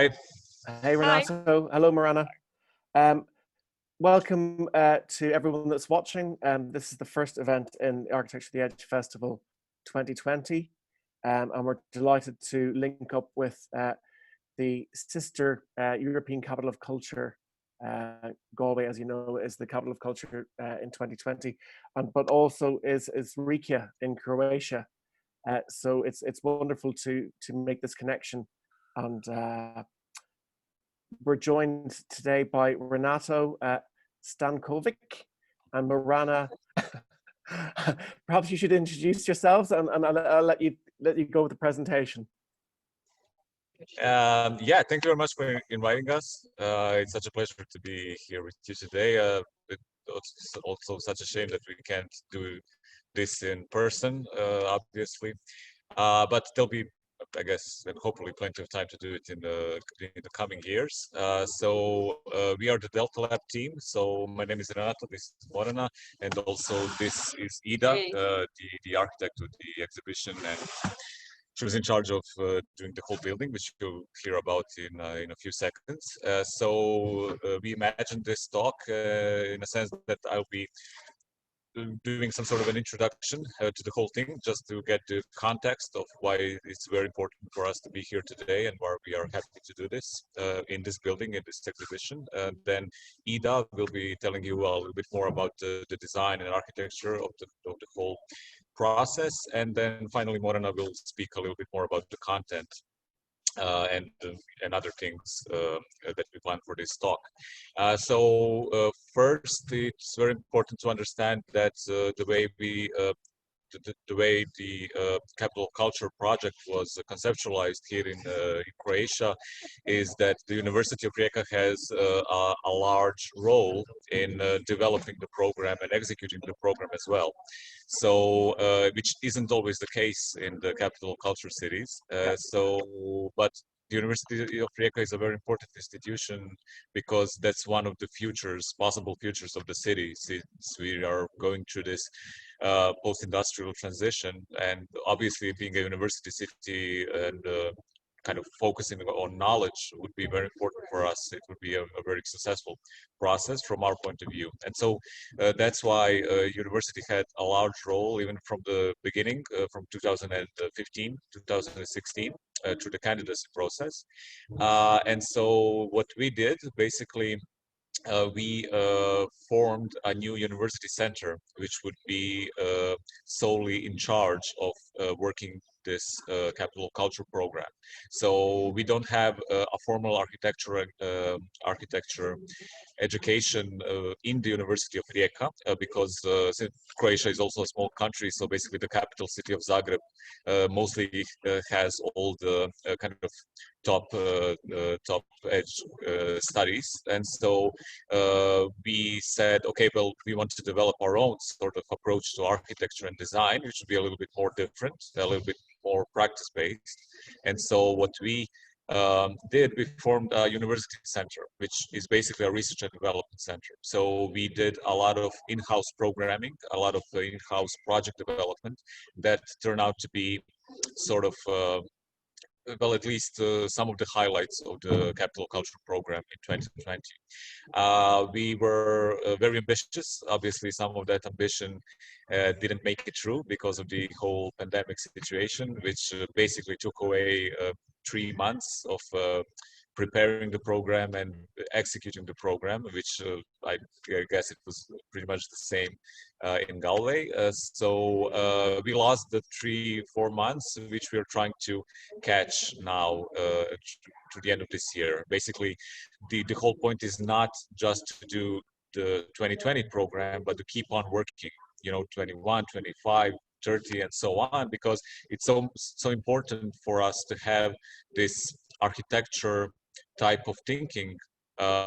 Hey, Hi. Renato. Hello, Morana. Um, Welcome to everyone that's watching. This is the first event in the Architecture of the Edge Festival 2020. And we're delighted to link up with the sister European Capital of Culture. Galway, as you know, is the capital of culture in 2020, but also is Rijeka in Croatia. So it's wonderful to make this connection. And we're joined today by Renato Stanković and Morana. Perhaps you should introduce yourselves, and I'll let you go with the presentation. Yeah, thank you very much for inviting us. It's such a pleasure to be here with you today. It's also such a shame that we can't do this in person, obviously. But there'll be, I guess, and hopefully plenty of time to do it in the coming years. We are the DeltaLab team. So my name is Renato, this is Morana, and also this is Ida, the architect of the exhibition, and she was in charge of doing the whole building, which you'll hear about in a few seconds. We imagined this talk in a sense that I'll be doing some sort of an introduction to the whole thing, just to get the context of why it's very important for us to be here today and why we are happy to do this in this building, in this exhibition. Then Ida will be telling you a little bit more about the design and architecture of the whole process. And then finally, Morana will speak a little bit more about the content and other things that we plan for this talk. First, it's very important to understand that the way the capital culture project was conceptualized here in Croatia is that the University of Rijeka has a large role in developing the program and executing the program as well. So, which isn't always the case in the capital culture cities. But the University of Rijeka is a very important institution because that's one of the possible futures of the city, since we are going through this post-industrial transition, and obviously being a university city and kind of focusing on knowledge would be very important for us. It would be a very successful process from our point of view. And so that's why university had a large role even from the beginning, from 2015, 2016, through the candidacy process. And so what we did, basically, we formed a new university center, which would be solely in charge of working this capital culture program. So we don't have a formal architecture education in the University of Rijeka because since Croatia is also a small country, so basically the capital city of Zagreb mostly has all the kind of top edge studies. And so we said, okay, well, we want to develop our own sort of approach to architecture and design, which would be a little bit more different, a little bit more practice-based. And so what we we formed a university center, which is basically a research and development center. So we did a lot of in-house programming, a lot of in-house project development that turned out to be sort of well, at least some of the highlights of the capital culture program in 2020. We were very ambitious. Obviously, some of that ambition didn't make it true because of the whole pandemic situation, which basically took away 3 months of preparing the program and executing the program, which I guess it was pretty much the same in Galway. So we lost the 3-4 months, which we are trying to catch now to the end of this year. Basically, the whole point is not just to do the 2020 program, but to keep on working, 21, 25, 30, and so on, because it's so important for us to have this architecture type of thinking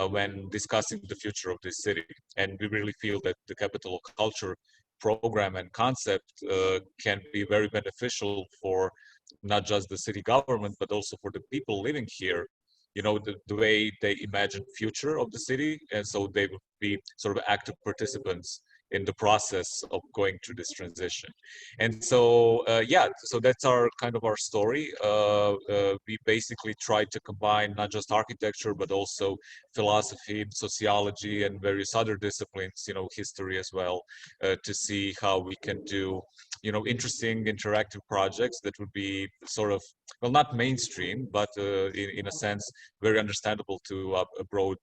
when discussing the future of this city. And we really feel that the capital culture program and concept can be very beneficial for not just the city government, but also for the people living here, the way they imagine future of the city. And so they would be sort of active participants in the process of going through this transition. And so, yeah, so that's our kind of our story. We basically tried to combine not just architecture, but also philosophy, sociology, and various other disciplines, you know, history as well, to see how we can do, you know, interesting interactive projects that would be sort of, well, not mainstream, but in a sense, very understandable to a broad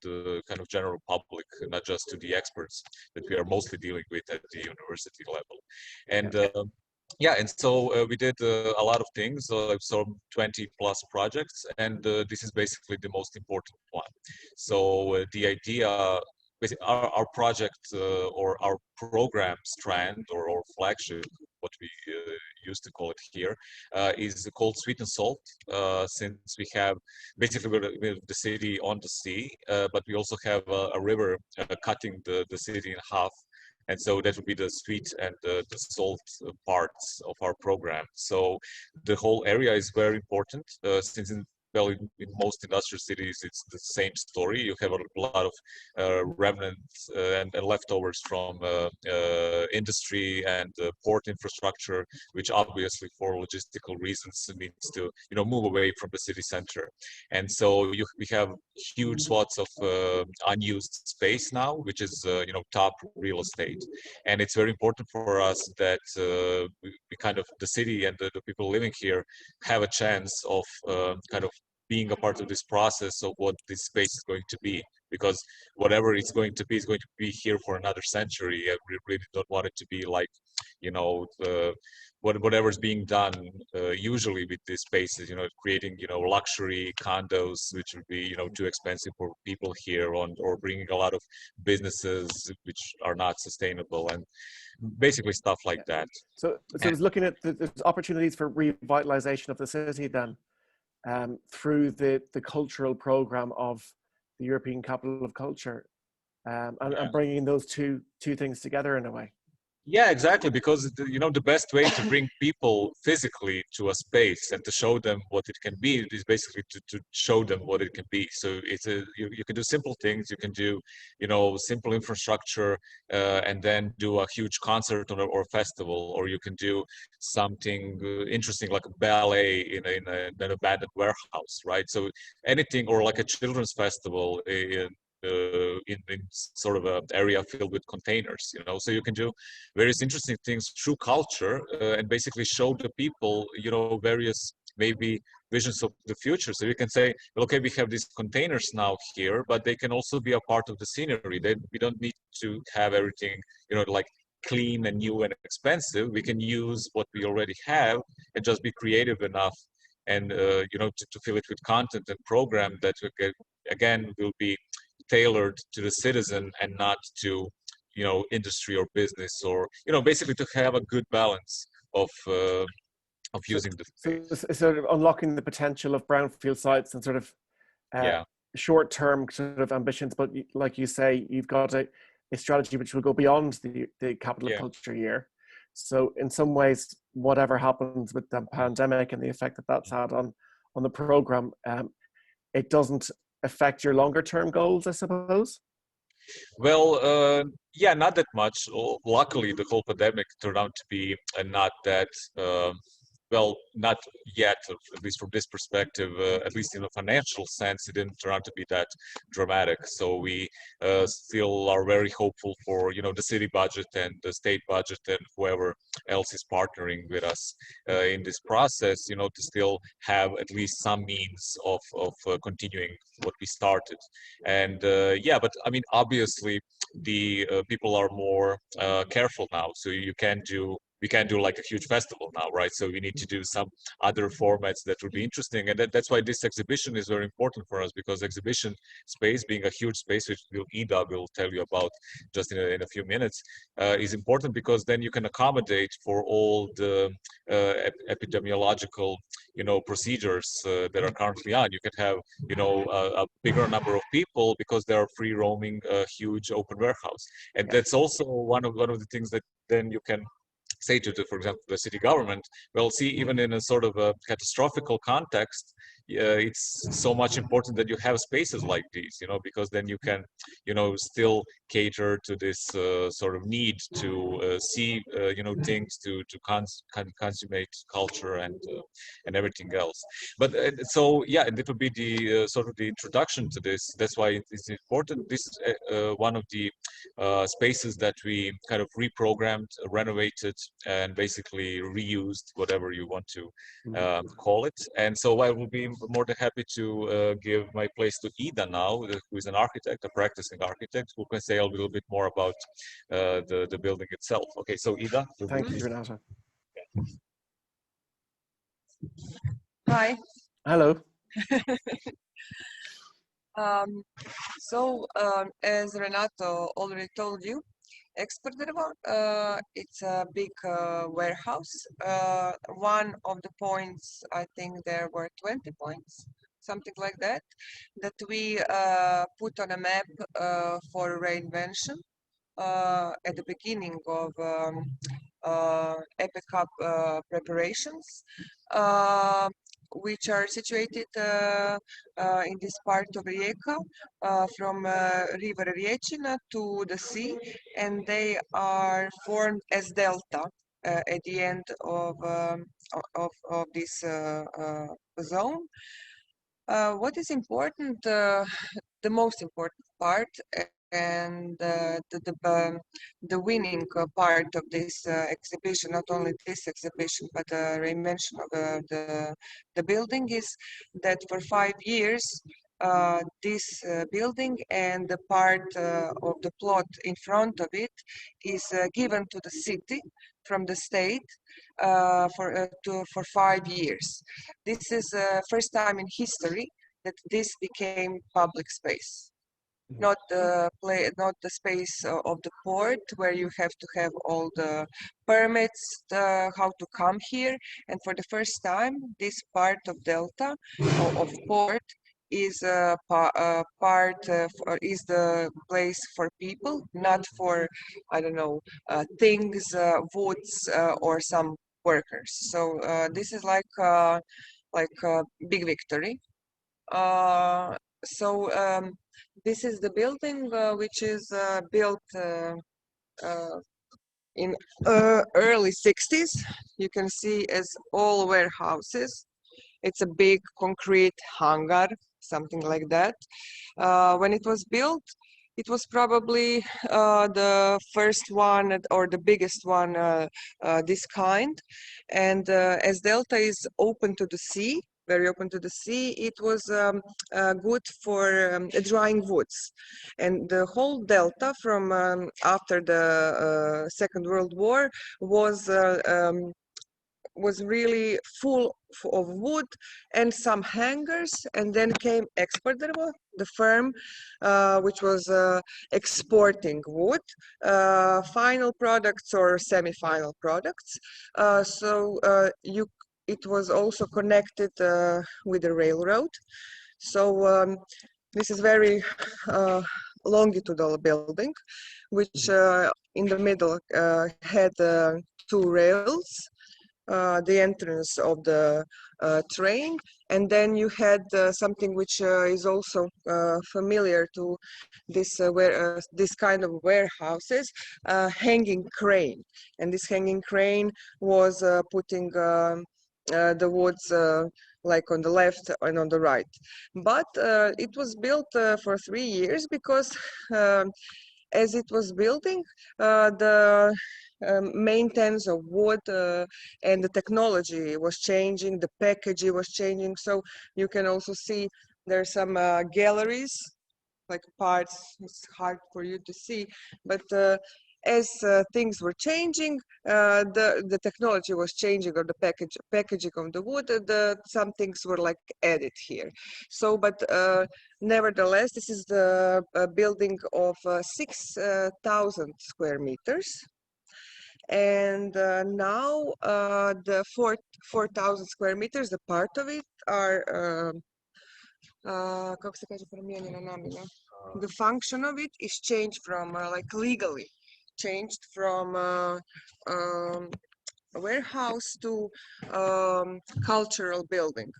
kind of general public, not just to the experts that we are mostly dealing with at the university level. And yeah, and so we did a lot of things, some 20 plus projects, and this is basically the most important one. So the idea, basically our project or our program strand or flagship, what we used to call it here, is called Sweet&Salt, since we have basically we're the city on the sea, but we also have a river cutting the city in half. And so that would be the sweet and the salt parts of our program. So the whole area is very important, since well, in most industrial cities, it's the same story. You have a lot of remnants and leftovers from industry and port infrastructure, which obviously for logistical reasons needs to, you know, move away from the city center. And so we have huge swaths of unused space now, which is, you know, top real estate. And it's very important for us that we kind of, the city and the people living here have a chance of kind of being a part of this process of what this space is going to be, because whatever it's going to be is going to be here for another century. And we really don't want it to be like, you know, whatever's being done usually with these spaces, you know, creating, you know, luxury condos, which would be, you know, too expensive for people here, or bringing a lot of businesses which are not sustainable, and basically stuff like that. So it's looking at the opportunities for revitalization of the city then, through the cultural program of the European Capital of Culture, and bringing those two things together in a way. Yeah, exactly. Because you know, the best way to bring people physically to a space and to show them what it can be is basically to show them what it can be. So it's you can do simple things. You can do, you know, simple infrastructure, and then do a huge concert or festival, or you can do something interesting like a ballet in an abandoned warehouse, right? So anything, or like a children's festival in sort of an area filled with containers, you know. So you can do various interesting things through culture, and basically show the people, you know, various maybe visions of the future. So you can say, well, okay, we have these containers now here, but they can also be a part of the scenery. We don't need to have everything, you know, like clean and new and expensive. We can use what we already have and just be creative enough, and you know, to fill it with content and program that again will be tailored to the citizen and not to, you know, industry or business, or, you know, basically to have a good balance of using the space. So sort of unlocking the potential of brownfield sites and sort of short-term sort of ambitions, but like you say, you've got a strategy which will go beyond the Capital of Culture year. So in some ways, whatever happens with the pandemic and the effect that that's had on the program, it doesn't affect your longer term goals, I suppose? Well, yeah, not that much. Luckily, the whole pandemic turned out to be not that, well, not yet, at least from this perspective, at least in a financial sense, it didn't turn out to be that dramatic. So we still are very hopeful for, you know, the city budget and the state budget and whoever else is partnering with us in this process, you know, to still have at least some means of continuing what we started. And yeah, but I mean, obviously, the people are more careful now. So we can't do like a huge festival now, right? So we need to do some other formats that would be interesting. And that's why this exhibition is very important for us, because exhibition space, being a huge space, which Ida will tell you about just in a few minutes, is important, because then you can accommodate for all the epidemiological, you know, procedures that are currently on. You can have, you know, a bigger number of people because they are free roaming a huge open warehouse. And that's also one of the things that then you can say to, for example, the city government, well, see, even in a sort of a catastrophical context, it's so much important that you have spaces like these, you know, because then you can, you know, still cater to this sort of need to see, you know, things, to consummate culture and everything else. But so yeah, that would be the sort of the introduction to this. That's why it's important. This is one of the spaces that we kind of reprogrammed, renovated, and basically reused, whatever you want to call it. And so I will be more than happy to give my place to Ida now, who is an architect, a practicing architect, who can say a little bit more about the building itself. Okay, so Ida. Thank you, Renato. Hi. Hello. As Renato already told you, Exportervo, it's a big warehouse. One of the points, I think there were 20 points, something like that, that we put on a map for reinvention at the beginning of Epic Cup preparations, which are situated in this part of Rijeka, from river Riječina to the sea, and they are formed as delta at the end of this zone. What is important, the most important part, and the winning part of this exhibition, not only this exhibition, but the reinvention of the building, is that for 5 years, this building and the part of the plot in front of it is given to the city from the state for 5 years. This is the first time in history that this became public space. Not the space of the port, where you have to have all the permits, how to come here. And for the first time, this part of Delta, of port, is a part is the place for people, not for, I don't know, things, woods, or some workers. So this is like a big victory. This is the building which is built in early 60s. You can see as all warehouses. It's a big concrete hangar, something like that. When it was built, it was probably the first one or the biggest one this kind. And as Delta is open to the sea, very open to the sea, it was good for drying woods. And the whole delta from after the Second World War was really full of wood and some hangars, and then came Exportervo, the firm which was exporting wood, final products or semi-final products. It was also connected with the railroad. So this is very longitudinal building, which in the middle had 2 rails, the entrance of the train, and then you had something which is also familiar to this this kind of warehouses, hanging crane. And this hanging crane was putting the woods like on the left and on the right. But it was built for 3 years because as it was building, the maintenance of wood and the technology was changing, the packaging was changing. So you can also see there's some galleries, like parts. It's hard for you to see, but as things were changing, the technology was changing, or the packaging of the wood, some things were like added here. So, but nevertheless, this is the building of 6,000 square meters. And now the 4,000 square meters, the part of it are, kako se kaže, promijenjena namjena. The function of it is changed from, like legally, changed from a warehouse to cultural building.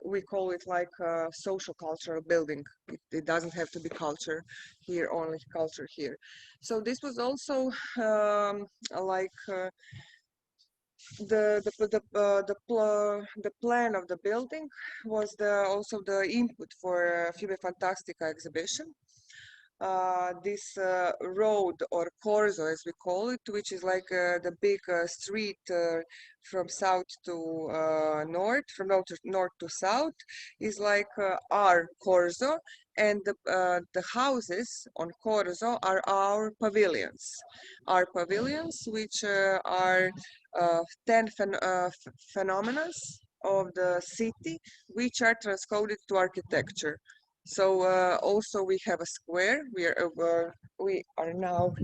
we call it like a social cultural building. It doesn't have to be culture here, only culture here. So this was also like the plan of the building was also the input for Fiume Fantastika exhibition. This road, or corso as we call it, which is like the big street from south to north, from north to south, is like our corso, and the houses on corso are our pavilions. Our pavilions, which are 10 phenomena of the city, which are transcoded to architecture. So also we have a square. We are now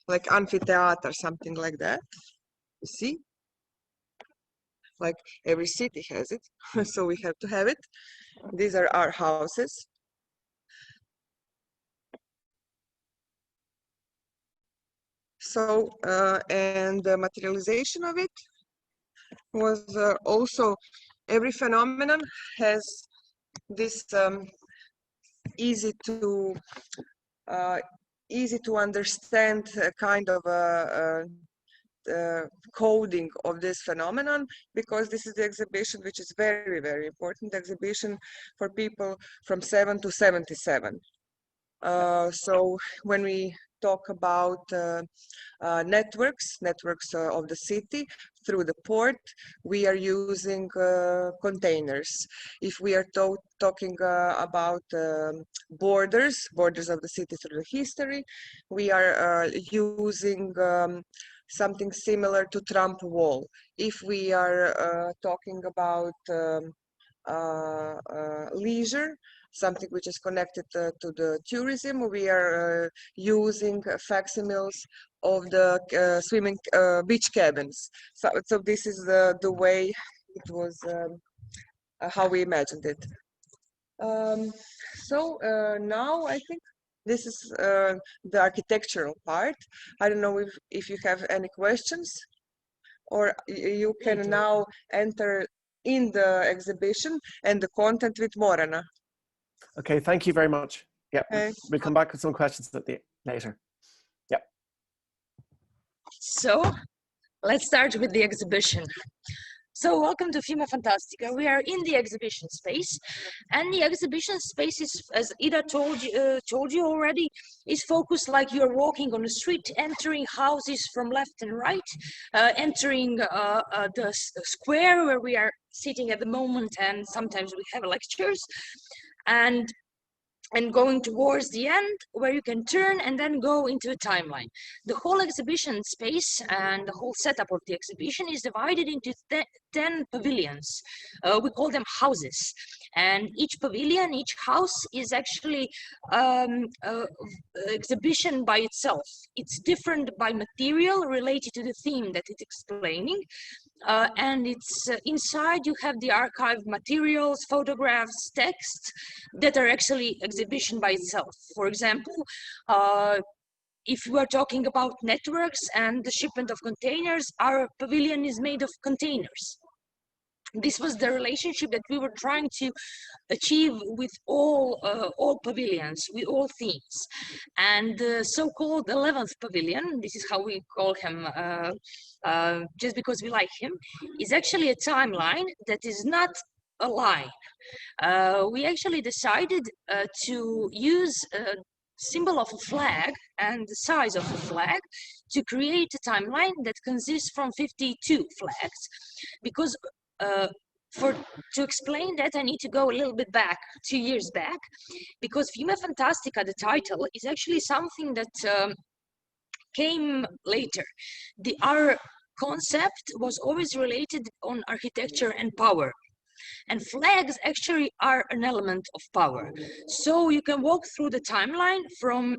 like amphitheater, something like that. You see, like every city has it, so we have to have it. These are our houses. So and the materialization of it was also, every phenomenon has this easy to understand kind of coding of this phenomenon, because this is the exhibition which is very, very important exhibition for people from 7 to 77. So when we talk about networks of the city through the port, we are using containers. If we are talking about borders of the city through the history, we are using something similar to Trump wall. If we are talking about leisure, something which is connected to the tourism, we are using facsimiles of the swimming beach cabins. So this is the way it was, how we imagined it. So now I think this is the architectural part. I don't know if you have any questions, or you can now enter in the exhibition and the content with Morana. Okay, thank you very much. Yeah, Okay. we'll come back with some questions later. Yeah. So let's start with the exhibition. So welcome to Fiume Fantastika. We are in the exhibition space, and the exhibition space is, as Ida told you already, is focused like you're walking on the street, entering houses from left and right, entering the square where we are sitting at the moment, and sometimes we have lectures, and going towards the end where you can turn and then go into a timeline. The whole exhibition space and the whole setup of the exhibition is divided into 10 pavilions. We call them houses, and each pavilion, each house is actually exhibition by itself. It's different by material related to the theme that it's explaining. And it's inside you have the archive materials, photographs, texts that are actually exhibition by itself. For example, if we are talking about networks and the shipment of containers, our pavilion is made of containers. This was the relationship that we were trying to achieve with all pavilions, with all themes. And the so-called 11th pavilion, this is how we call him, just because we like him, is actually a timeline that is not a line. We actually decided to use a symbol of a flag and the size of a flag to create a timeline that consists from 52 flags, because to explain that, I need to go a little bit back, 2 years back, because Fiume Fantastika, the title, is actually something that came later. Our concept was always related on architecture and power. And flags actually are an element of power. So you can walk through the timeline from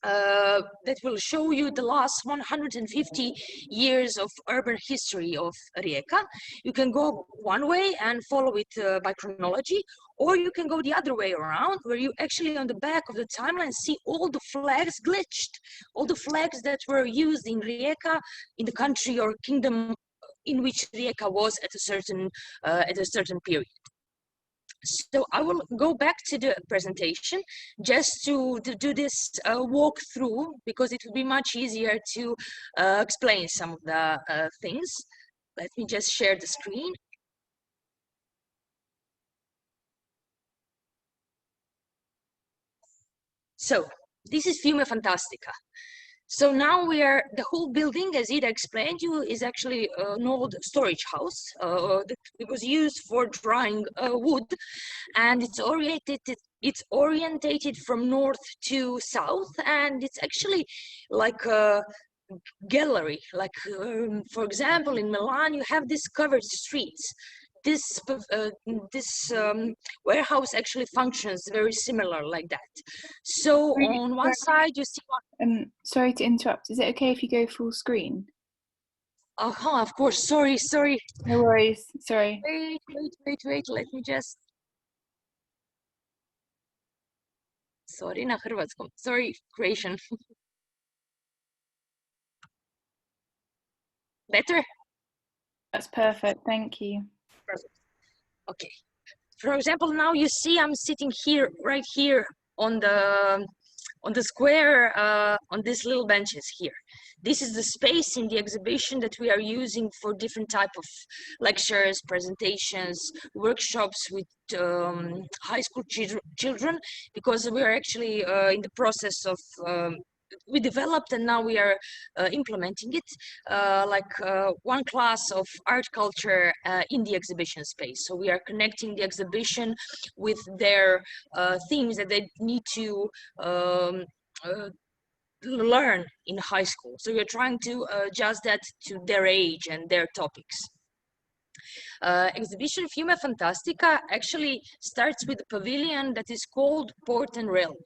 that will show you the last 150 years of urban history of Rijeka. You can go one way and follow it by chronology, or you can go the other way around, where you actually on the back of the timeline see all the flags glitched, all the flags that were used in Rijeka, in the country or kingdom in which Rijeka was at a certain period. So I will go back to the presentation just to do this walkthrough, because it will be much easier to explain some of the things. Let me just share the screen. So this is Fiume Fantastika. So now the whole building, as Ida explained you, is actually an old storage house that it was used for drying wood, and it's orientated from north to south, and it's actually like a gallery. Like for example, in Milan, you have these covered streets. This warehouse actually functions very similar like that. So on one side you see sorry to interrupt. Is it okay if you go full screen? Oh, of course. Sorry. No worries. Sorry. Wait. Let me just. Sorry, na hrvatskom. Sorry, Croatian. Better? That's perfect. Thank you. Perfect. Okay. For example, now you see I'm sitting here, right here on the square, on these little benches here. This is the space in the exhibition that we are using for different type of lectures, presentations, workshops with high school children, because we are actually in the process of we developed and now we are implementing it, one class of art culture in the exhibition space. So we are connecting the exhibition with their themes that they need to learn in high school. So we're trying to adjust that to their age and their topics. Exhibition Fiume Fantastika actually starts with a pavilion that is called Port and Railway,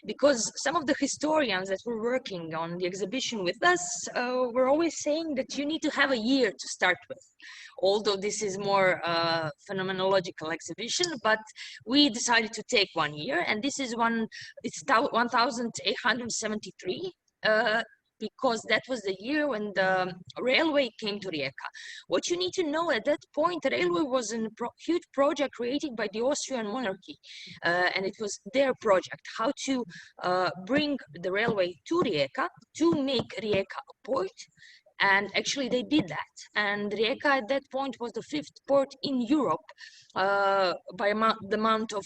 because some of the historians that were working on the exhibition with us were always saying that you need to have a year to start with, although this is more phenomenological exhibition, but we decided to take 1 year, and this is 1873, because that was the year when the railway came to Rijeka. What you need to know, at that point, the railway was a huge project created by the Austrian monarchy, and it was their project, how to bring the railway to Rijeka, to make Rijeka a port. And actually they did that. And Rijeka at that point was the 5th port in Europe by the amount of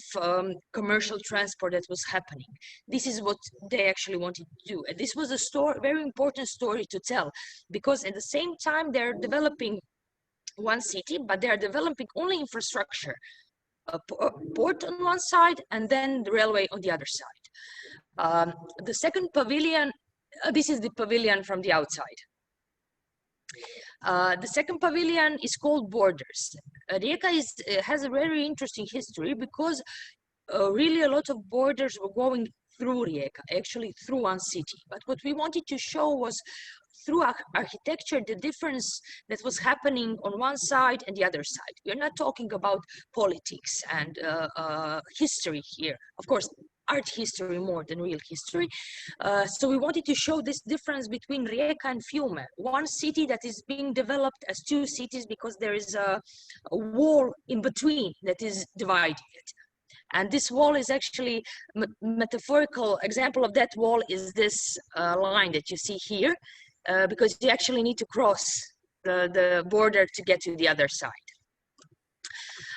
commercial transport that was happening. This is what they actually wanted to do. And this was a very important story to tell, because at the same time they're developing one city, but they are developing only infrastructure. A port on one side and then the railway on the other side. The second pavilion, this is the pavilion from the outside. The second pavilion is called Borders. Rijeka has a very interesting history, because really a lot of borders were going through Rijeka, actually through one city. But what we wanted to show was through architecture, the difference that was happening on one side and the other side. We're not talking about politics and history here. Of course, art history more than real history. So we wanted to show this difference between Rijeka and Fiume, one city that is being developed as two cities because there is a wall in between that is dividing it. And this wall is actually metaphorical example of that wall is this line that you see here, because you actually need to cross the border to get to the other side.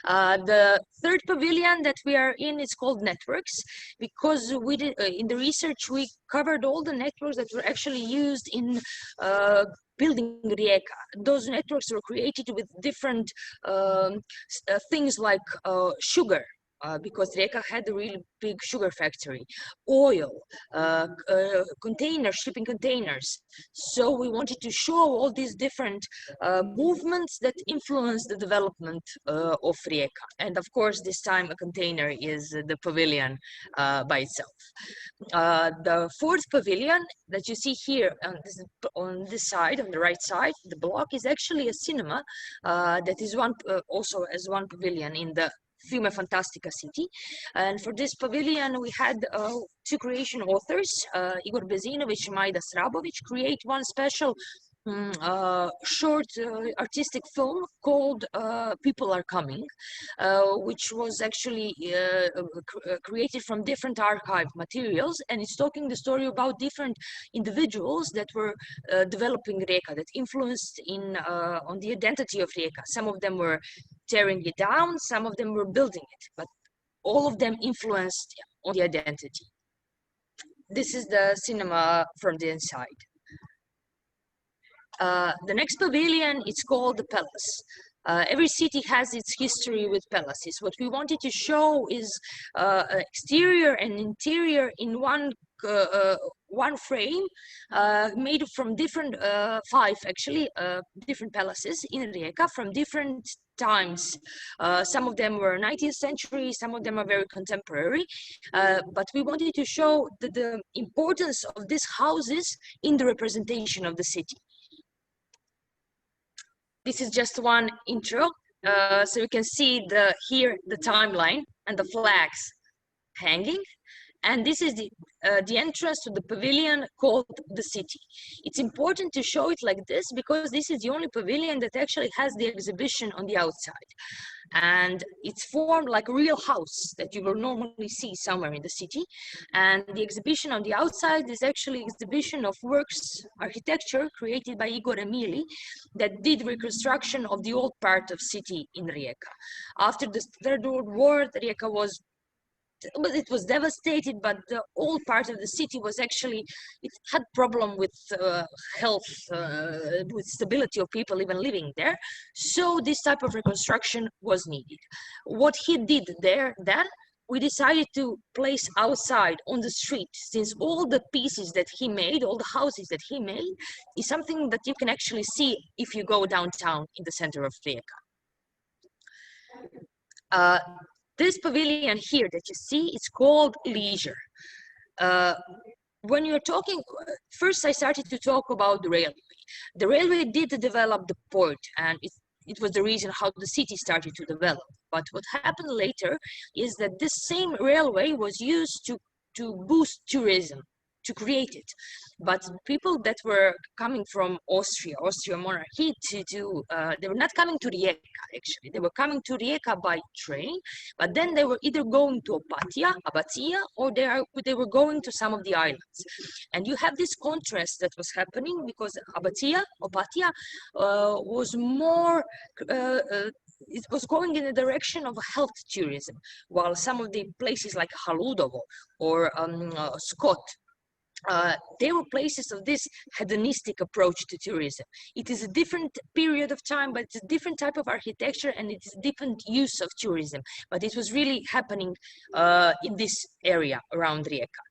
The third pavilion that we are in is called Networks, because we did, in the research we covered all the networks that were actually used in building Rijeka. Those networks were created with different things like sugar, because Rijeka had a really big sugar factory, oil, shipping containers. So we wanted to show all these different movements that influence the development of Rijeka. And of course, this time a container is the pavilion by itself. The fourth pavilion that you see here on this side, on the right side, the block is actually a cinema that is also as one pavilion in the Fiume Fantastika city. And for this pavilion, we had two creation authors, Igor Bezinovic and Majda Srabovic, create one special short artistic film called People Are Coming, which was actually created from different archive materials, and it's talking the story about different individuals that were developing Rijeka, that influenced on the identity of Rijeka. Some of them were tearing it down, some of them were building it, but all of them influenced on the identity. This is the cinema from the inside. The next pavilion is called the Palace. Every city has its history with palaces. What we wanted to show is exterior and interior in one frame, made from different, five actually, different palaces in Rijeka from different times. Some of them were 19th century, some of them are very contemporary, but we wanted to show the importance of these houses in the representation of the city. This is just one intro, so you can see here the timeline and the flags hanging. And this is the entrance to the pavilion called the city. It's important to show it like this because this is the only pavilion that actually has the exhibition on the outside. And it's formed like a real house that you will normally see somewhere in the city. And the exhibition on the outside is actually an exhibition of works, architecture created by Igor Emili that did reconstruction of the old part of city in Rijeka. After the Third World War, Rijeka was devastated, but the old part of the city was actually, it had problem with health, with stability of people even living there. So this type of reconstruction was needed. What he did there then, we decided to place outside on the street, since all the pieces that he made, all the houses that he made, is something that you can actually see if you go downtown in the center of Rijeka. This pavilion here that you see, it's called Leisure. When you're talking, first I started to talk about the railway. The railway did develop the port, and it was the reason how the city started to develop. But what happened later is that this same railway was used to boost tourism, to create it. But people that were coming from Austrian monarchy, they were not coming to Rijeka actually. They were coming to Rijeka by train, but then they were either going to Abatia, or they were going to some of the islands. And you have this contrast that was happening because Opatia was more, it was going in the direction of health tourism, while some of the places like Haludovo or Skot, they were places of this hedonistic approach to tourism. It is a different period of time, but it's a different type of architecture and it's a different use of tourism. But it was really happening in this area around Rijeka.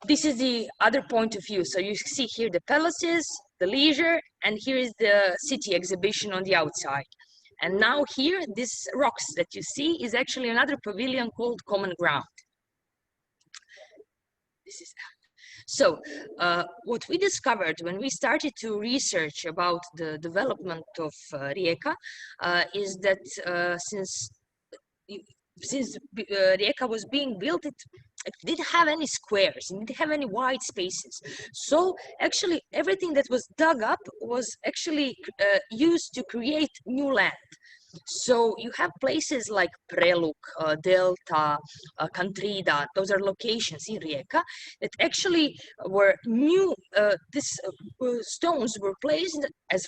This is the other point of view. So you see here the palaces, the leisure, and here is the city exhibition on the outside. And now here, these rocks that you see is actually another pavilion called Common Ground. So what we discovered when we started to research about the development of Rijeka is that since Rijeka was being built, it didn't have any squares, it didn't have any wide spaces. So actually everything that was dug up was actually used to create new land. So you have places like Preluk, Delta, Kantrida, those are locations in Rijeka that actually were new, these stones were placed as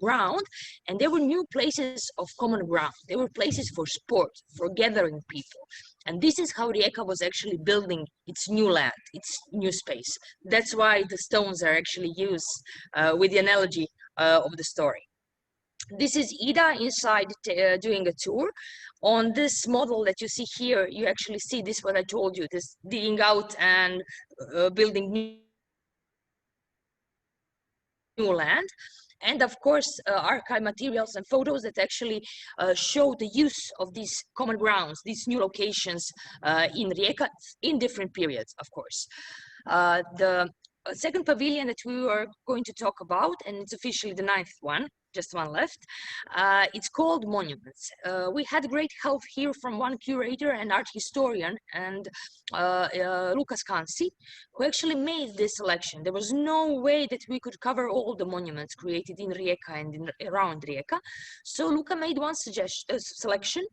ground, and they were new places of common ground. They were places for sport, for gathering people. And this is how Rijeka was actually building its new land, its new space. That's why the stones are actually used with the analogy of the story. This is Ida inside doing a tour. On this model that you see here, you actually see this, what I told you, this digging out and building new land. And of course, archive materials and photos that actually show the use of these common grounds, these new locations in Rijeka in different periods, of course. The second pavilion that we are going to talk about, and it's officially the 9th one, just one left. It's called Monuments. We had great help here from one curator and art historian, and Lucas Kansi, who actually made this selection. There was no way that we could cover all the monuments created in Rijeka and around Rijeka. So Luca made one selection.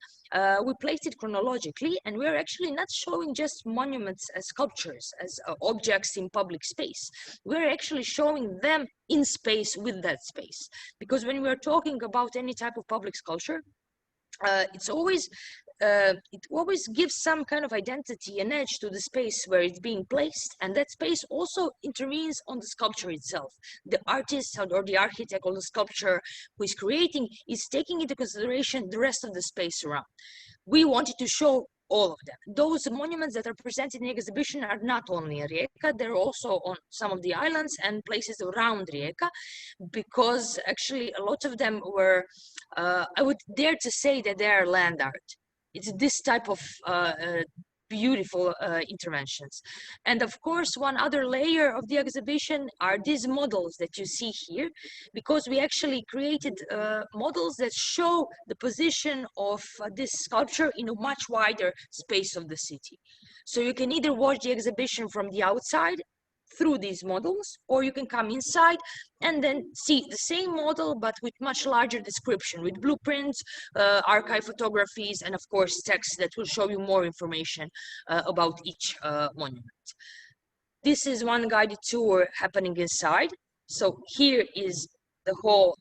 We placed it chronologically, and we're actually not showing just monuments as sculptures, as objects in public space. We're actually showing them in space with that space. Because when we're talking about any type of public sculpture, it always gives some kind of identity and edge to the space where it's being placed, and that space also intervenes on the sculpture itself. The artist or the architect or the sculptor who is creating is taking into consideration the rest of the space around. We wanted to show all of them. Those monuments that are presented in the exhibition are not only in Rijeka, they're also on some of the islands and places around Rijeka, because actually a lot of them were, I would dare to say that they are land art. It's this type of beautiful interventions. And of course, one other layer of the exhibition are these models that you see here, because we actually created models that show the position of this sculpture in a much wider space of the city. So you can either watch the exhibition from the outside through these models, or you can come inside and then see the same model but with much larger description, with blueprints, archive photographies, and of course text that will show you more information about each monument. This is one guided tour happening inside. So here is the whole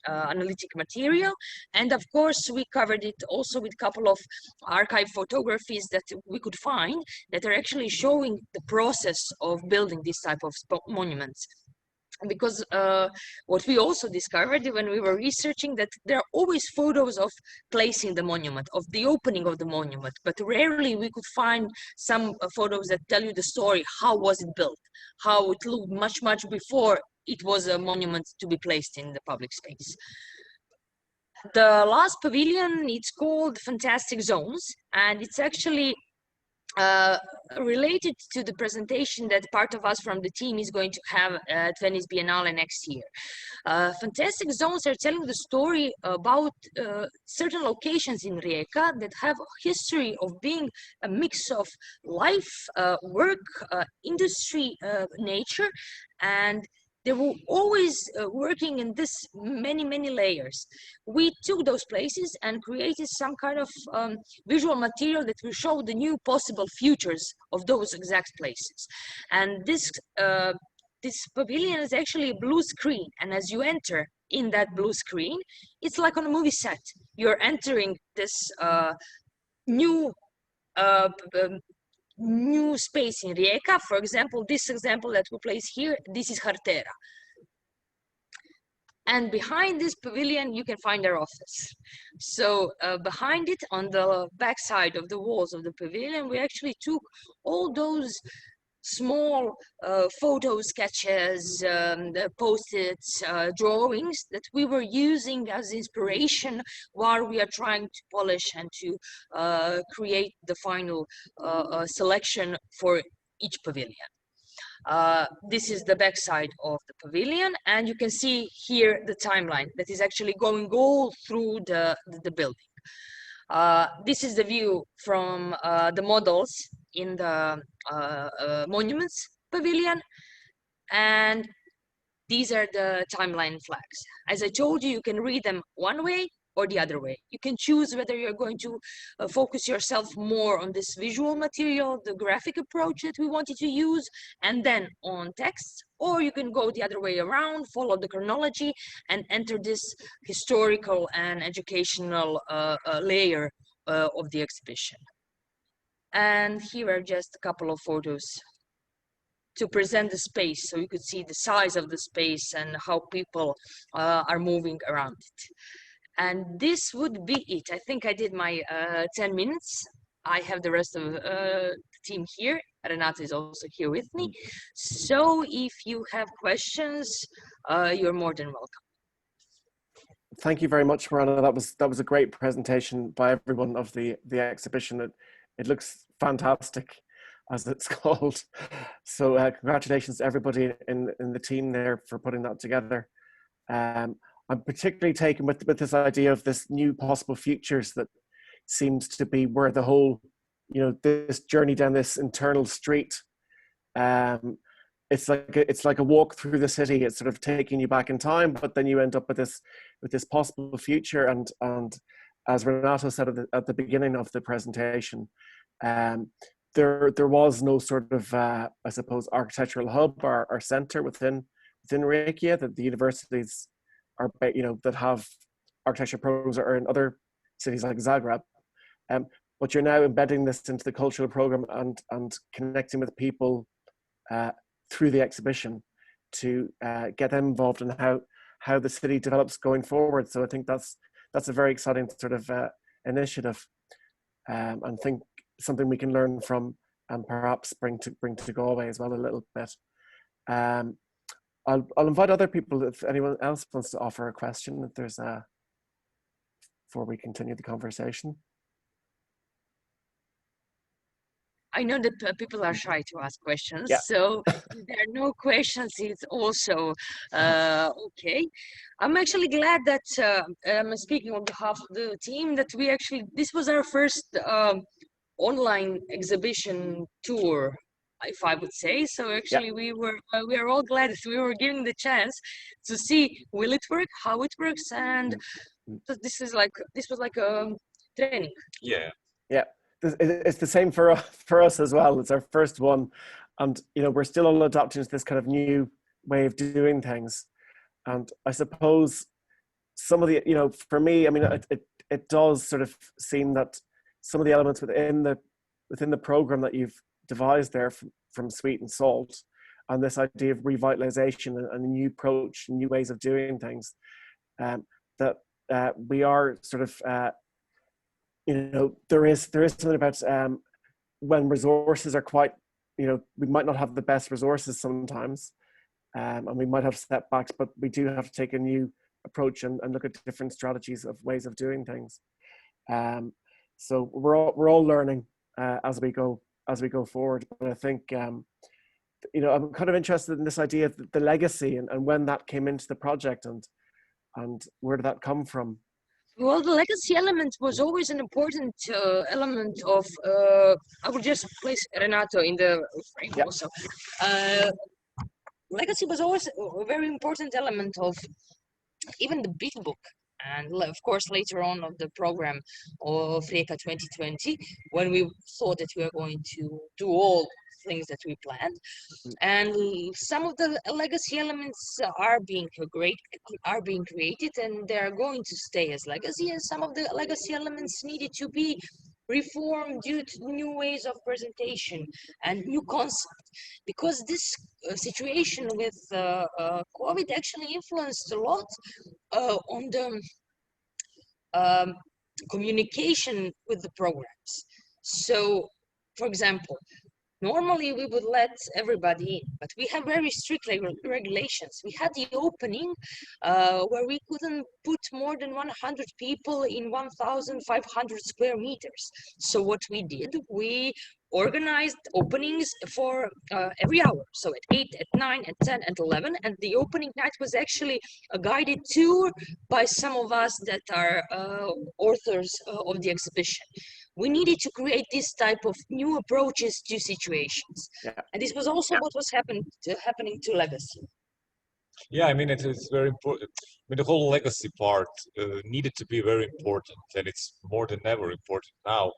analytic material, and of course we covered it also with a couple of archive photographies that we could find that are actually showing the process of building this type of monuments. Because what we also discovered when we were researching, that there are always photos of placing the monument, of the opening of the monument, but rarely we could find some photos that tell you the story, how was it built, how it looked much before it was a monument to be placed in the public space. The last pavilion, it's called Fantastic Zones, and it's actually related to the presentation that part of us from the team is going to have at Venice Biennale next year. Fantastic Zones are telling the story about certain locations in Rijeka that have a history of being a mix of life, work, industry, nature, and they were always working in this many layers. We took those places and created some kind of visual material that will show the new possible futures of those exact places. And this pavilion is actually a blue screen, and as you enter in that blue screen, it's like on a movie set. You're entering this new space in Rijeka. For example, this example that we place here, this is Hartera. And behind this pavilion, you can find their office. So behind it, on the back side of the walls of the pavilion, we actually took all those small photo sketches, post-its, drawings that we were using as inspiration while we are trying to polish and to create the final selection for each pavilion. This is the back side of the pavilion, and you can see here the timeline that is actually going all through the building. This is the view from the models in the monuments pavilion, and these are the timeline flags. As I told you, you can read them one way or the other way. You can choose whether you're going to focus yourself more on this visual material, the graphic approach that we wanted to use, and then on text, or you can go the other way around, follow the chronology, and enter this historical and educational layer of the exhibition. And here are just a couple of photos to present the space, so you could see the size of the space and how people are moving around it. And this would be it. I think I did my 10 minutes. I have the rest of the team here. Renato is also here with me. So if you have questions, you're more than welcome. Thank you very much, Morana. That was a great presentation by everyone of the exhibition. It looks fantastic, as it's called. So congratulations to everybody in the team there for putting that together. I'm particularly taken with this idea of this new possible futures that seems to be where the whole, this journey down this internal street. It's like a walk through the city. It's sort of taking you back in time, but then you end up with this possible future. And as Renato said at the beginning of the presentation, there was no sort of I suppose architectural hub or center within Rijeka that the universities are that have architecture programs are in other cities like Zagreb. But you're now embedding this into the cultural program and connecting with people through the exhibition to get them involved in how the city develops going forward. So I think that's a very exciting sort of initiative, and think something we can learn from and perhaps bring to Galway as well a little bit. I'll invite other people if anyone else wants to offer a question, if there's before we continue the conversation. I know that people are shy to ask questions, Yeah. so if there are no questions, it's also okay. I'm actually glad that I'm speaking on behalf of the team that this was our first online exhibition tour, if I would say. So actually we are all glad that we were given the chance to see will it work, how it works, and this was like a training. Yeah. Yeah. It's the same for us as well. It's our first one, and we're still all adapting to this kind of new way of doing things. And I suppose some of the for me, I mean, it does sort of seem that some of the elements within the program that you've devised there from Sweet&Salt, and this idea of revitalization and a new approach, new ways of doing things, that we are sort of. There is something about when resources are quite, we might not have the best resources sometimes, and we might have setbacks, but we do have to take a new approach and look at different strategies of ways of doing things. So we're all learning as we go forward. But I think I'm kind of interested in this idea of the legacy and when that came into the project and where did that come from? Well, the legacy element was always an important element of. I would just place Renato in the frame also. Legacy was always a very important element of even the big book, and of course later on of the program of Rijeka 2020, when we thought that we were going to do all things that we planned, and some of the legacy elements are being created, and they are going to stay as legacy, and some of the legacy elements needed to be reformed due to new ways of presentation and new concept, because this situation with COVID actually influenced a lot on the communication with the programs. So, for example, normally we would let everybody in, but we have very strict regulations. We had the opening where we couldn't put more than 100 people in 1,500 square meters. So what we did, we organized openings for every hour. So at 8, at 9, at 10, at 11. And the opening night was actually a guided tour by some of us that are authors of the exhibition. We needed to create this type of new approaches to situations. Yeah. And this was also what was happening to legacy. Yeah, I mean, it is very important. I mean, the whole legacy part needed to be very important, and it's more than ever important now,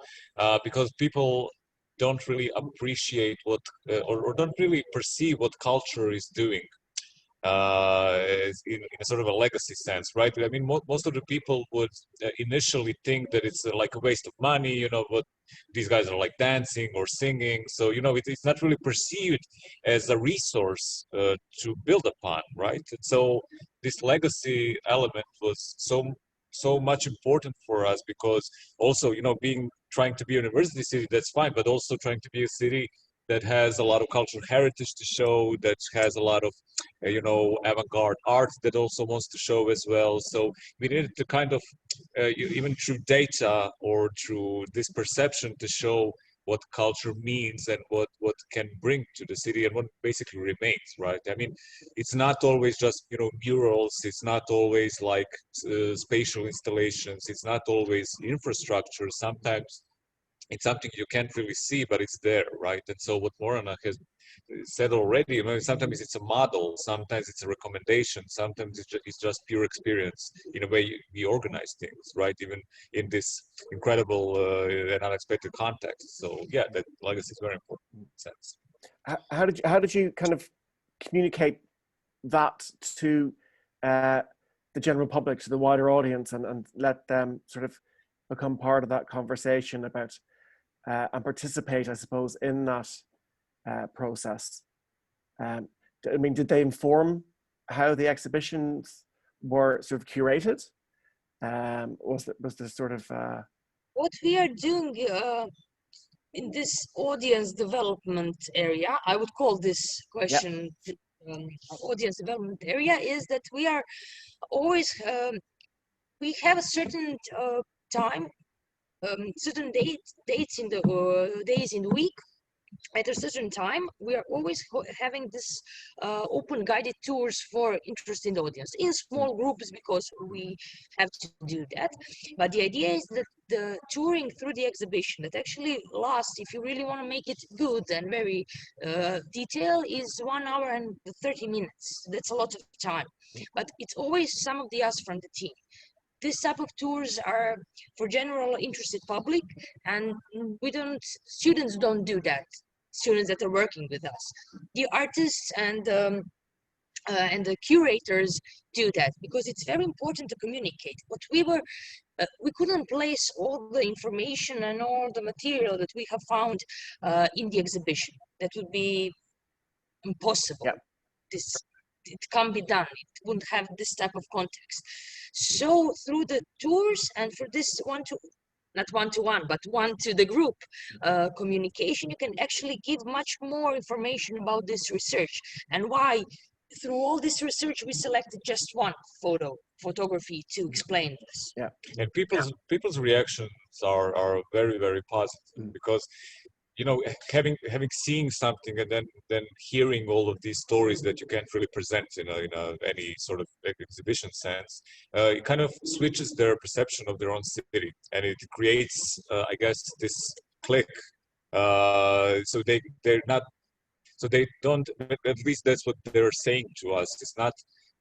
because people don't really appreciate what, or don't really perceive what culture is doing. In a sort of a legacy sense, right? I mean, most of the people would initially think that it's like a waste of money, what these guys are like dancing or singing. So, it's not really perceived as a resource to build upon, right? And so this legacy element was so much important for us, because also, trying to be a university city, that's fine, but also trying to be a city that has a lot of cultural heritage to show, that has a lot of, avant-garde art that also wants to show as well. So we needed to kind of, even through data or through this perception, to show what culture means and what can bring to the city and what basically remains, right? I mean, it's not always just, you know, murals, it's not always like spatial installations, it's not always infrastructure. Sometimes it's something you can't really see, but it's there, right? And so what Morana has said already, you know, sometimes it's a model, sometimes it's a recommendation, sometimes it's just pure experience in a way we organize things, right? Even in this incredible and unexpected context. So yeah, that legacy is very important in that sense. How did you kind of communicate that to the general public, to the wider audience, and let them sort of become part of that conversation about and participate, I suppose, in that process? I mean, did they inform how the exhibitions were sort of curated? Was there sort of what we are doing in this audience development area, I would call this question audience development area, is that we are always we have a certain time, certain dates in the days in the week. At a certain time, we are always having this open guided tours for interested audience in small groups, because we have to do that. But the idea is that the touring through the exhibition that actually lasts, if you really want to make it good and very detailed, is 1 hour and 30 minutes. That's a lot of time, but it's always some of us from the team. This type of tours are for general interested public, and students don't do that. Students that are working with us, the artists and the curators do that, because it's very important to communicate. But we couldn't place all the information and all the material that we have found in the exhibition. That would be impossible. It can't be done. It wouldn't have this type of context. So through the tours, and for this not one-to-one, but one-to-the-group communication, you can actually give much more information about this research and why, through all this research, we selected just one photography to explain this. Yeah, and people's reactions are very, very positive, because, you know, having seen something and then hearing all of these stories that you can't really present in any sort of exhibition sense, it kind of switches their perception of their own city, and it creates, I guess, this click. So they don't. At least that's what they're saying to us. It's not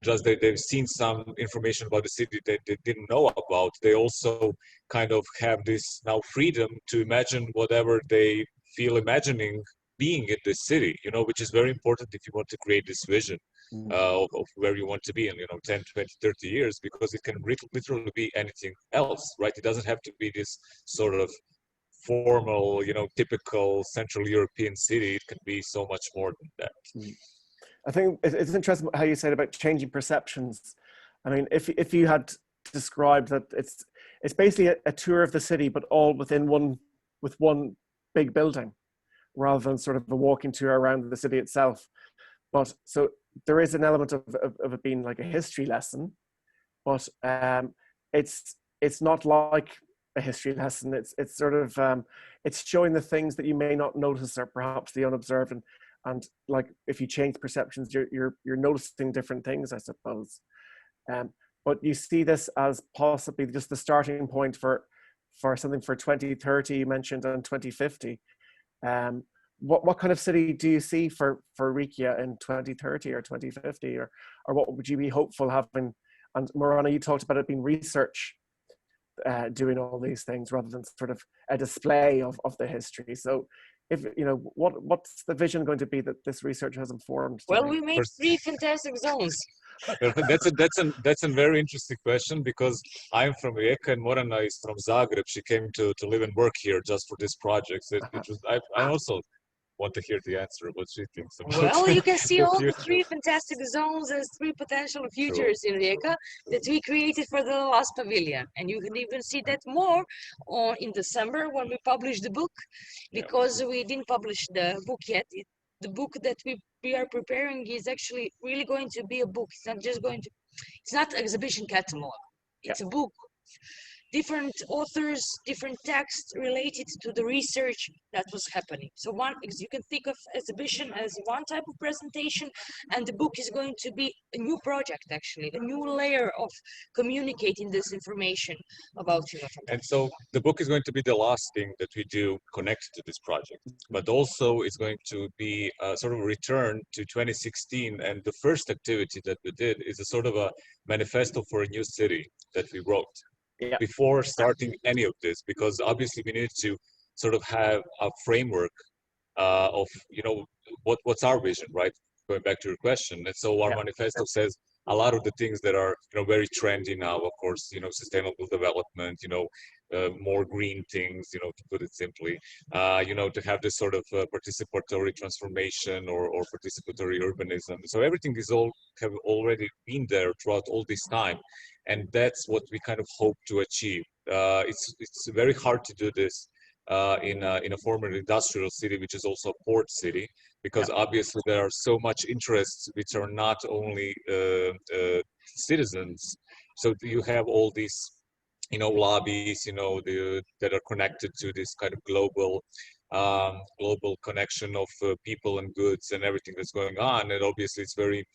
just that they've seen some information about the city that they didn't know about. They also kind of have this now freedom to imagine whatever they feel imagining being in this city, you know, which is very important if you want to create this vision of where you want to be in, you know, 10, 20, 30 years, because it can literally be anything else, right? It doesn't have to be this sort of formal, you know, typical Central European city. It can be so much more than that. I think it's interesting how you said about changing perceptions. I mean, if you had described that it's basically a tour of the city, but all within one big building, rather than sort of a walking tour around the city itself. But so there is an element of it being like a history lesson, but it's not like a history lesson. It's sort of it's showing the things that you may not notice, or perhaps the unobserved, and like if you change perceptions, you're noticing different things, I suppose. But you see this as possibly just the starting point for something for 2030, you mentioned, and 2050. What kind of city do you see for Rijeka in 2030 or 2050, or what would you be hopeful having? And Morana, you talked about it being research, doing all these things rather than sort of a display of the history. So, if you know, what's the vision going to be that this research has informed? Well, we made 3 fantastic zones. That's a very interesting question, because I'm from Rijeka and Morana is from Zagreb. She came to live and work here just for this project. So I also want to hear the answer of what she thinks about. Well, you can see all the 3 fantastic zones as 3 potential futures in Rijeka that we created for the last pavilion, and you can even see that more in December when we publish the book, because we didn't publish the book yet. The book that we are preparing is actually really going to be a book. It's not just going to. It's not exhibition catalog. It's a book different authors, different texts related to the research that was happening. So you can think of exhibition as one type of presentation, and the book is going to be a new project, actually, a new layer of communicating this information about Fiume. And so the book is going to be the last thing that we do connected to this project, but also it's going to be a sort of a return to 2016. And the first activity that we did is a sort of a manifesto for a new city that we wrote before starting any of this, because obviously we needed to sort of have a framework of, what's our vision, right? Going back to your question. And so our manifesto says a lot of the things that are, very trendy now, of course, sustainable development, more green things, to put it simply, to have this sort of participatory transformation or participatory urbanism. So everything have already been there throughout all this time. And that's what we kind of hope to achieve. It's very hard to do this in a former industrial city, which is also a port city, because obviously there are so much interests which are not only citizens. So you have all these, lobbies, that are connected to this kind of global connection of people and goods and everything that's going on. And obviously it's very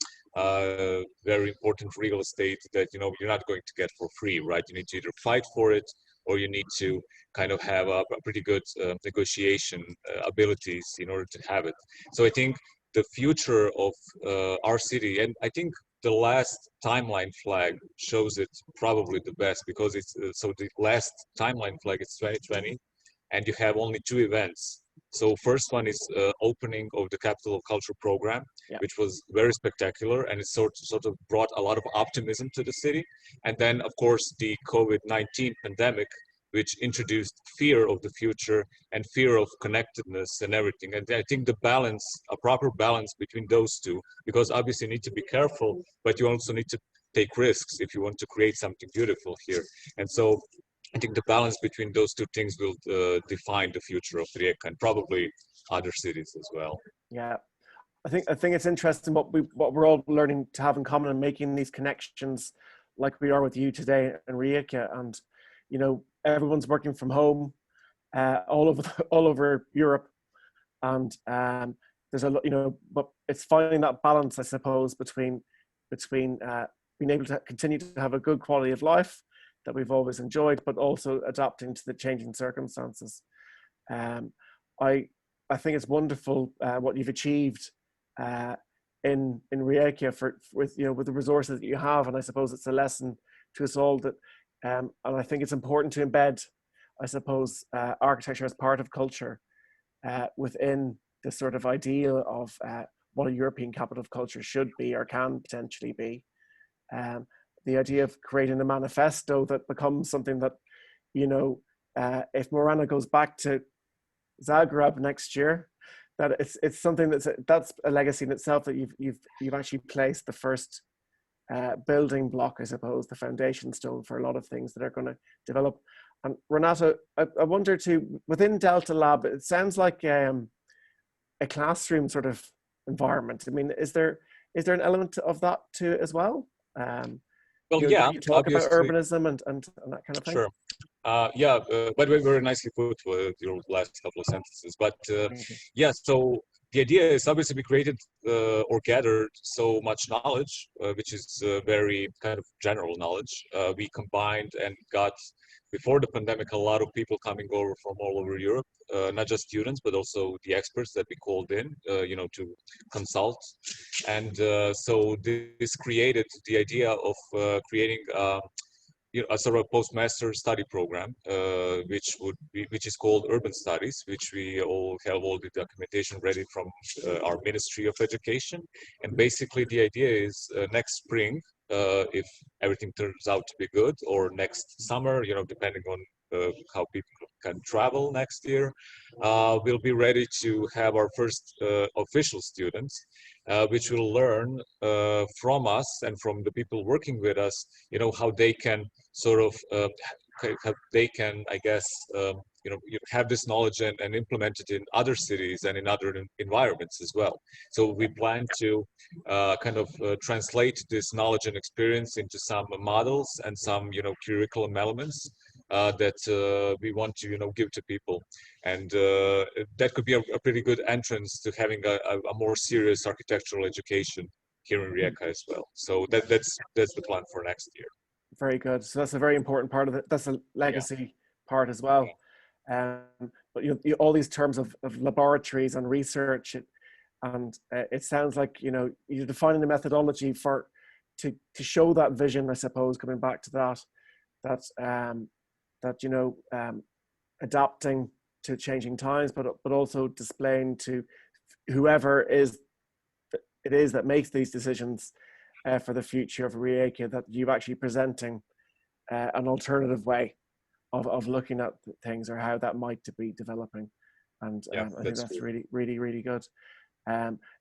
important real estate that, you're not going to get for free, right? You need to either fight for it, or you need to kind of have a pretty good negotiation abilities in order to have it. So I think the future of our city, and I think the last timeline flag shows it probably the best, because it's so the last timeline flag is 2020, and you have only 2 events. So first one is opening of the Capital of Culture program, which was very spectacular, and it sort of brought a lot of optimism to the city. And then, of course, the COVID-19 pandemic, which introduced fear of the future and fear of connectedness and everything. And I think the balance, a proper balance between those two, because obviously you need to be careful, but you also need to take risks if you want to create something beautiful here. And so I think the balance between those two things will define the future of Rijeka and probably other cities as well. Yeah, I think it's interesting what we're all learning to have in common and making these connections, like we are with you today in Rijeka. And everyone's working from home all over Europe, and there's a lot, but it's finding that balance, I suppose, between being able to continue to have a good quality of life that we've always enjoyed, but also adapting to the changing circumstances. I think it's wonderful what you've achieved in Rijeka with the resources that you have, and I suppose it's a lesson to us all that, and I think it's important to embed, I suppose, architecture as part of culture within the sort of ideal of what a European capital of culture should be or can potentially be. The idea of creating a manifesto that becomes something that, if Morana goes back to Zagreb next year, that it's something that's a legacy in itself, that you've actually placed the first building block, I suppose, the foundation stone for a lot of things that are going to develop. And Renato, I wonder too, within DeltaLab, it sounds like a classroom sort of environment. I mean, is there an element of that to it as well? Well, you talk about urbanism and that kind of thing. Sure. By the way, very nicely put with your last couple of sentences. But so the idea is obviously we created or gathered so much knowledge, which is very kind of general knowledge. We combined and got, before the pandemic, a lot of people coming over from all over Europe, not just students, but also the experts that we called in, to consult. And so this created the idea of creating a sort of postmaster study program, which is called Urban Studies, which we all have all the documentation ready from our Ministry of Education. And basically the idea is next spring, if everything turns out to be good, or next summer, depending on how people can travel next year, we'll be ready to have our first official students, which will learn from us and from the people working with us, how they can sort of, have this knowledge and implement it in other cities and in other environments as well. So we plan to translate this knowledge and experience into some models and some, curriculum elements that we want to, give to people, and that could be a pretty good entrance to having a more serious architectural education here in Rijeka as well. So that's the plan for next year. Very good. So that's a very important part of it. That's a legacy part as well. But all these terms of laboratories and research, it sounds like you're defining the methodology to show that vision. I suppose coming back to that adapting to changing times, but also displaying to whoever it is that makes these decisions for the future of Rijeka, that you're actually presenting an alternative way of looking at things, or how that might be developing. And I think that's really, really, really good.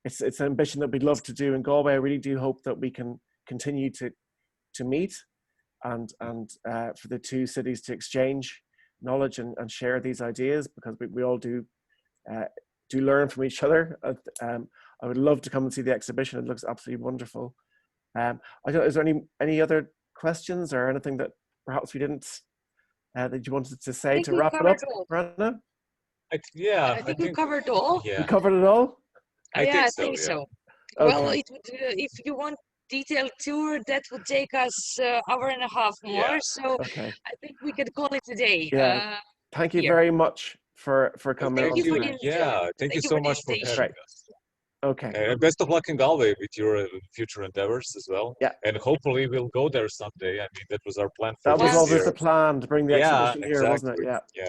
It's an ambition that we'd love to do in Galway. I really do hope that we can continue to meet and for the two cities to exchange knowledge and share these ideas, because we all do learn from each other. I would love to come and see the exhibition. It looks absolutely wonderful. I don't know, is there any other questions or anything that perhaps we didn't that you wanted to say to wrap it up, Morana? I think we covered all. Yeah. We covered it all? I think so. Okay. Well, it would, if you want detailed tour, that would take us hour and a half more. Yeah. So Okay. I think we could call it a day. Yeah. Thank you here. very much for coming. Thank you for the thank you so much for having us. Okay. And best of luck in Galway with your future endeavors as well. Yeah. And hopefully we'll go there someday. I mean, that was our plan for That was this always year. the plan, to bring the exhibition here, exactly. wasn't it? Yeah. Yeah.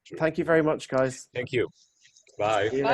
True. Thank you very much, guys. Thank you. Bye. See you Bye.